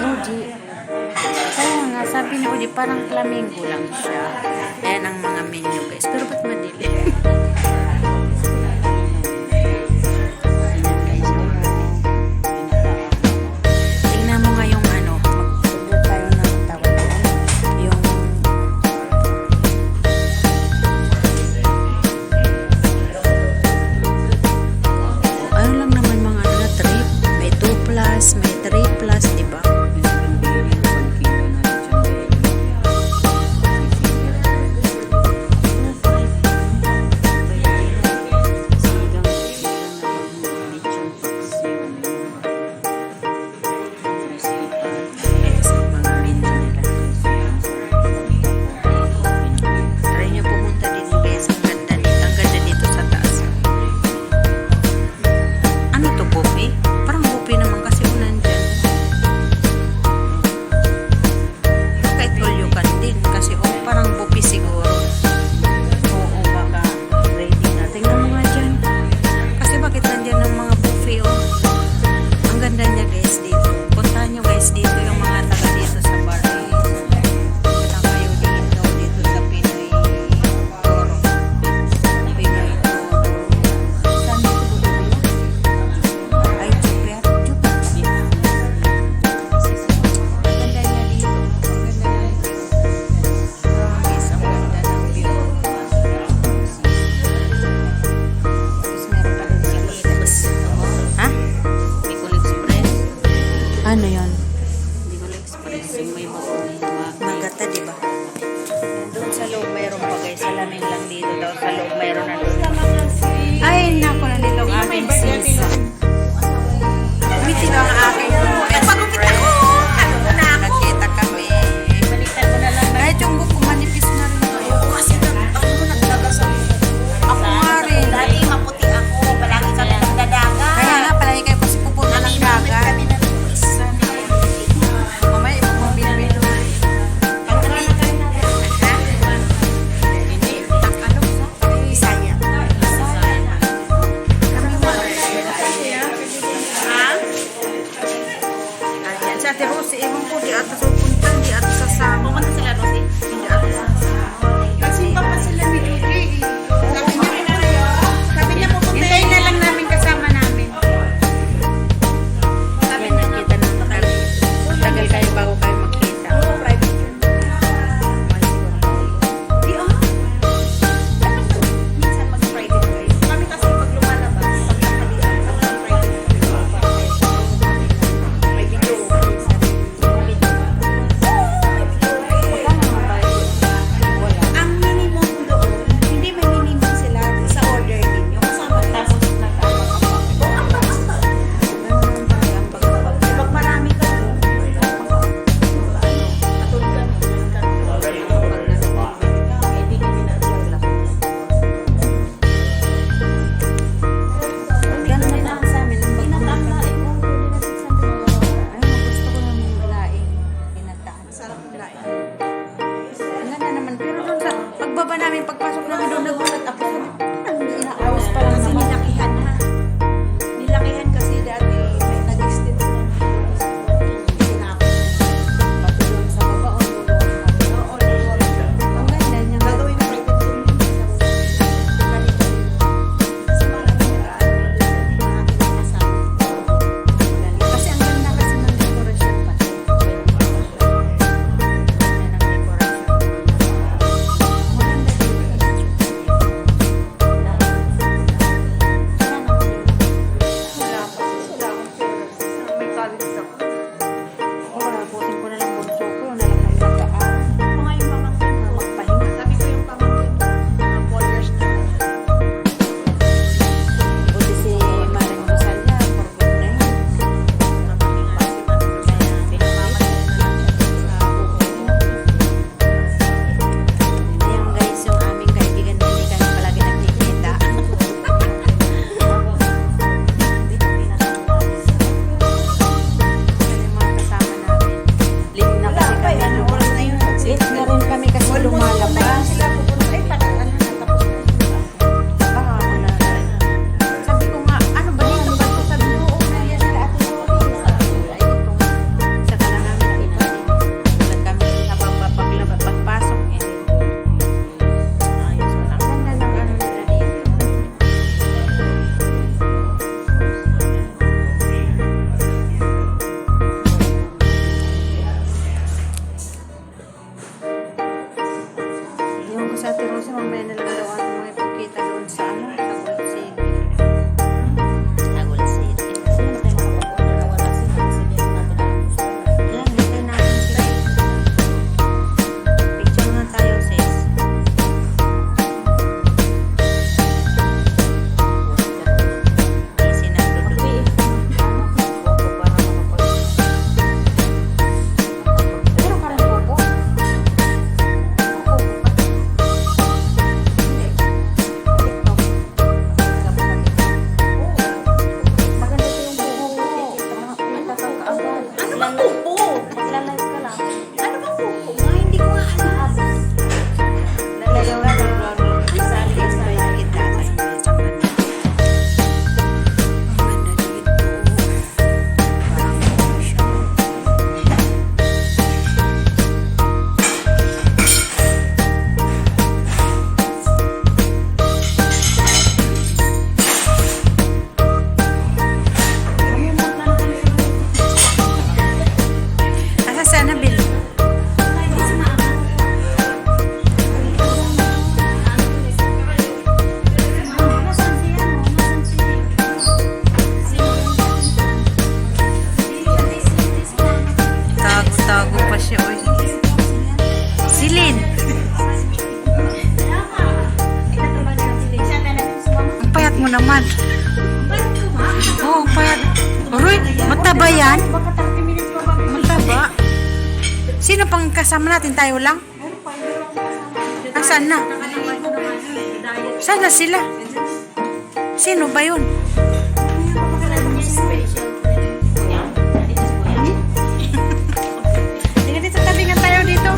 Oji. Kaya nga, sabi ni Oji, parang flamingo lang siya. Ayan ang mga menu guys. Pero ba't madilim? Tingnan mo nga yung ano. Magpagod tayo ng tawag. Yung ano lang naman mga ano na trip. May 2 plus, may 3 plus, diba? Ano yun? Bicol Express. Yung may Magata, diba? doon sa loob mayroon pa guys. Salamin lang dito daw. Sa loob mayroon na doon. Ay, naku, nandito ang aking sis. Umitin ang aking express. Nakita kami. Baliktad mo na lang. Kahit yung buko manipis na rin kayo. Kasi ako nagdadasan. Ako nga rin. Dati maputi ako. Palagi kami nagdadaga. Kaya nga, palagi kayo kasi pupunta ng dagat. Mamaya, ibang mga binibilo. Bisaya. Ayan, sa Ate Rosie, ewan ko, di ata pupunta, di ata sasama. Pumunta sila, Rosie. Hindi ata sasama. Kasi pa sila ni Dudri. Sabi niya pupunta. Hintayin na lang namin kasama namin. Sabi niya, kita na tagal. Tagal kayo bago kayo makita. Di minsan pag Friday guys. Kami kasi pag lumalabas, pag nakalian, pag Friday, may video. siya, oy. Silin. Ang payat mo naman. Oo, ang payat. Uroy, mataba yan. Mataba. Sino pang kasama natin? Tayo lang? Nasaan na? Saan na sila? Sino ba yun? Tingnan dito, tabi nga tayo dito.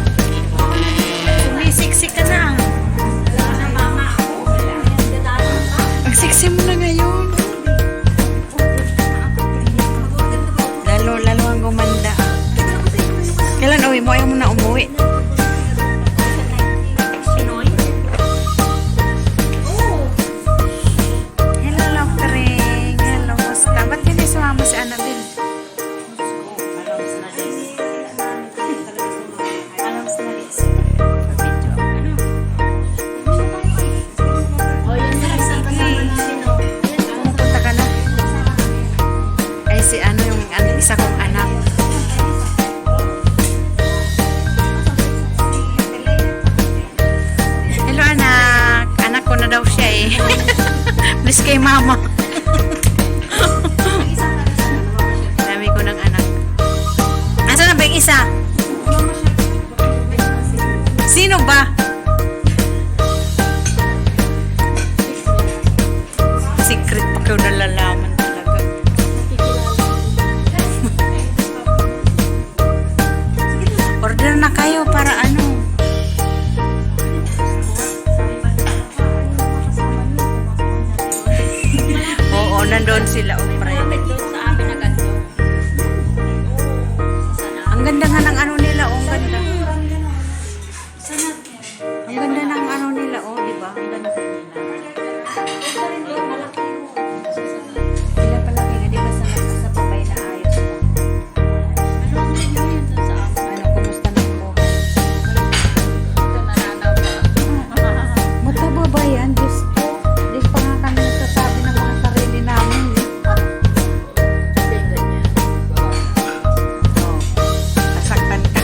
Sumisiksik ka na. Ang siksi mo na ngayon. Lalo ang gumanda. Kailan uwi mo? Ayaw mo na umuwi. Hello, Lokring. Hello, musta? Ba't hindi sumama si Annabelle? Pumunta ka na. Ay, si ano yung isa kong anak. Hello, anak. Anak ko na daw siya eh. Please kay mama. Dami ko ng anak. Nasaan na ba yung isa? Sino ba? Secret pa kayo nalalaman talaga. Order na kayo para ano? Oo, nandun sila. Oh, private. Ang ganda nga ng ano nila. Oh, ang ganda. Ang ganda ng ano nila. Oh, di ba? Ang ganda. Sila pala kaya, di ba sa papay na ayos pa? Ano, kumusta na yung buhay? Mataba ba yan? Diyos ko. Di pa nga kami nagsasabi ng mga sarili namin. Oh, sasaktan ka.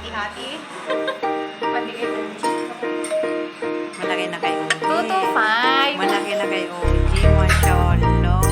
hati-hati. Pati kay OG. Malaki na kay OG. 225. Malaki na kay OG. Mashallah.